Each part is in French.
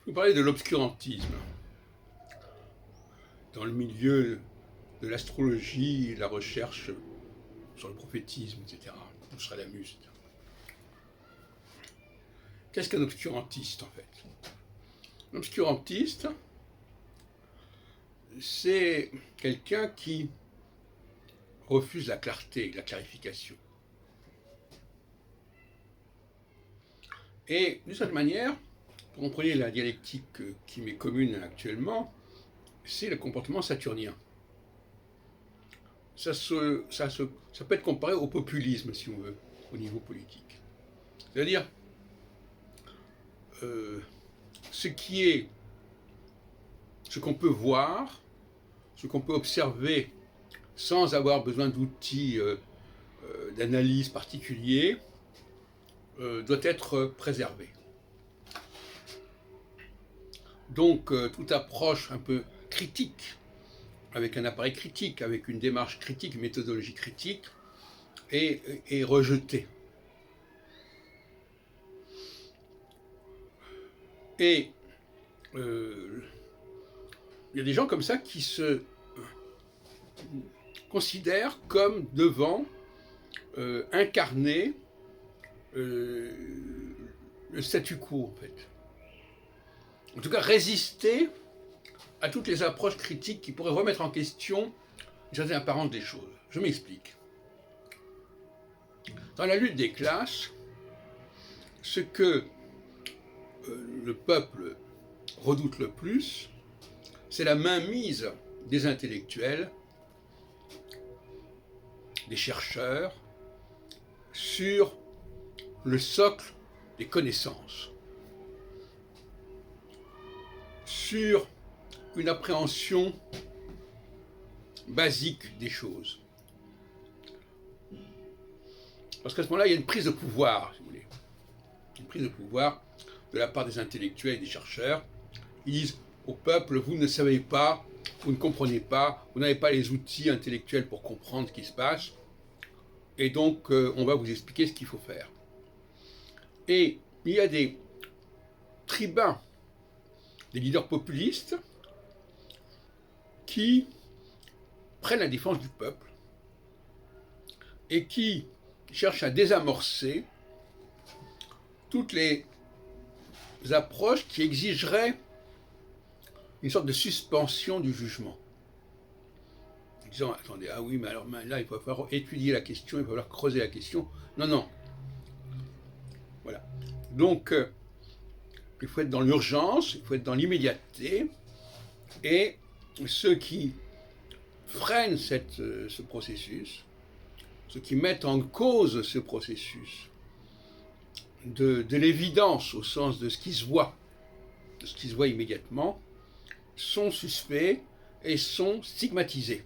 Je vous parlais de l'obscurantisme dans le milieu de l'astrologie, la recherche sur le prophétisme, etc. Nostradamus, etc. Qu'est-ce qu'un obscurantiste, en fait? Un obscurantiste, c'est quelqu'un qui refuse la clarté, la clarification. Et d'une certaine manière, pour comprenez la dialectique qui m'est commune actuellement, c'est le comportement saturnien. Ça peut être comparé au populisme, si on veut, au niveau politique. C'est-à-dire, ce qu'on peut voir, ce qu'on peut observer sans avoir besoin d'outils d'analyse particuliers, doit être préservé. Donc, toute approche un peu critique, avec un appareil critique, avec une démarche critique, une méthodologie critique, est rejetée. Et il y a des gens comme ça qui se considèrent comme devant incarner le statu quo, en fait. En tout cas, résister à toutes les approches critiques qui pourraient remettre en question une certaine apparence des choses. Je m'explique. Dans la lutte des classes, ce que le peuple redoute le plus, c'est la mainmise des intellectuels, des chercheurs, sur le socle des connaissances, sur une appréhension basique des choses. Parce qu'à ce moment-là, il y a une prise de pouvoir, si vous voulez. Une prise de pouvoir de la part des intellectuels et des chercheurs. Ils disent au peuple, vous ne savez pas, vous ne comprenez pas, vous n'avez pas les outils intellectuels pour comprendre ce qui se passe, et donc on va vous expliquer ce qu'il faut faire. Et il y a des tribuns, des leaders populistes, qui prennent la défense du peuple et qui cherchent à désamorcer toutes les approches qui exigeraient une sorte de suspension du jugement. En disant, attendez, ah oui, mais alors là, il va falloir étudier la question, il va falloir creuser la question. Non, non. Voilà. Donc, il faut être dans l'urgence, il faut être dans l'immédiateté, et ceux qui freinent ce processus, ceux qui mettent en cause ce processus de l'évidence au sens de ce qui se voit, immédiatement, sont suspects et sont stigmatisés.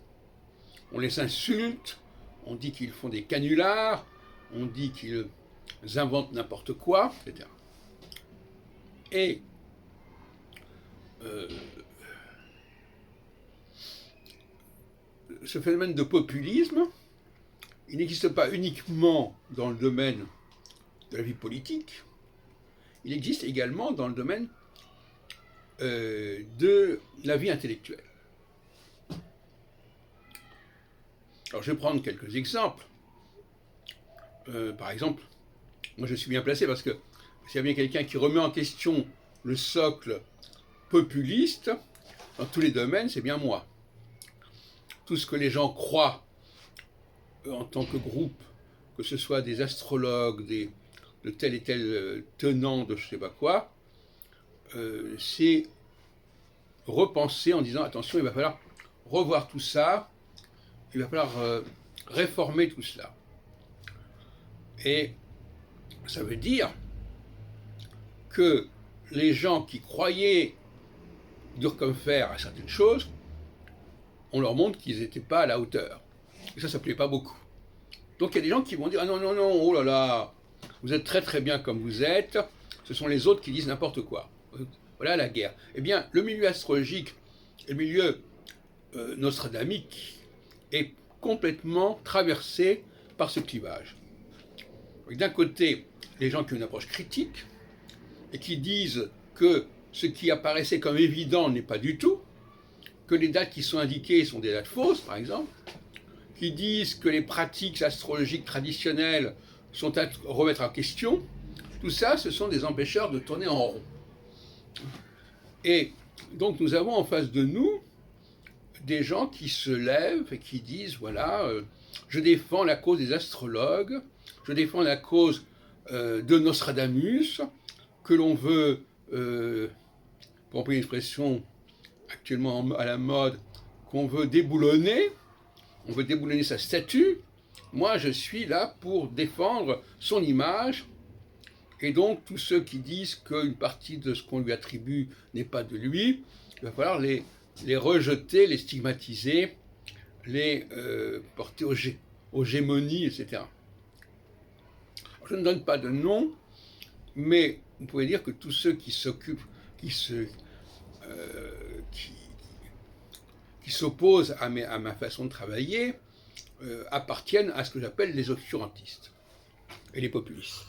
On les insulte, on dit qu'ils font des canulars, on dit qu'ils inventent n'importe quoi, etc. Et ce phénomène de populisme, il n'existe pas uniquement dans le domaine de la vie politique, il existe également dans le domaine de la vie intellectuelle. Alors je vais prendre quelques exemples. Par exemple, moi je suis bien placé parce que s'il y a bien quelqu'un qui remet en question le socle populiste, dans tous les domaines, c'est bien moi. Tout ce que les gens croient en tant que groupe, que ce soit des astrologues, de tel et tel tenant de je ne sais pas quoi, c'est repenser en disant attention, il va falloir revoir tout ça, il va falloir réformer tout cela. Et ça veut dire que les gens qui croyaient dur comme fer à certaines choses, on leur montre qu'ils n'étaient pas à la hauteur. Et ça ne plaît pas beaucoup. Donc il y a des gens qui vont dire ah non, non, non, oh là là, vous êtes très très bien comme vous êtes, ce sont les autres qui disent n'importe quoi. Voilà la guerre. Eh bien, le milieu astrologique et le milieu nostradamique est complètement traversé par ce clivage. D'un côté, les gens qui ont une approche critique et qui disent que ce qui apparaissait comme évident n'est pas du tout, que les dates qui sont indiquées sont des dates fausses, par exemple, qui disent que les pratiques astrologiques traditionnelles sont à remettre en question, tout ça, ce sont des empêcheurs de tourner en rond. Et donc nous avons en face de nous des gens qui se lèvent et qui disent, voilà, je défends la cause des astrologues, je défends la cause de Nostradamus, que l'on veut, pour employer une expression actuellement à la mode, qu'on veut déboulonner, on veut déboulonner sa statue. Moi, je suis là pour défendre son image. Et donc, tous ceux qui disent qu'une partie de ce qu'on lui attribue n'est pas de lui, il va falloir les rejeter, les stigmatiser, les porter aux gémonies, etc. Je ne donne pas de nom, mais vous pouvez dire que tous ceux qui s'occupent, qui s'opposent à ma façon de travailler, appartiennent à ce que j'appelle les obscurantistes et les populistes.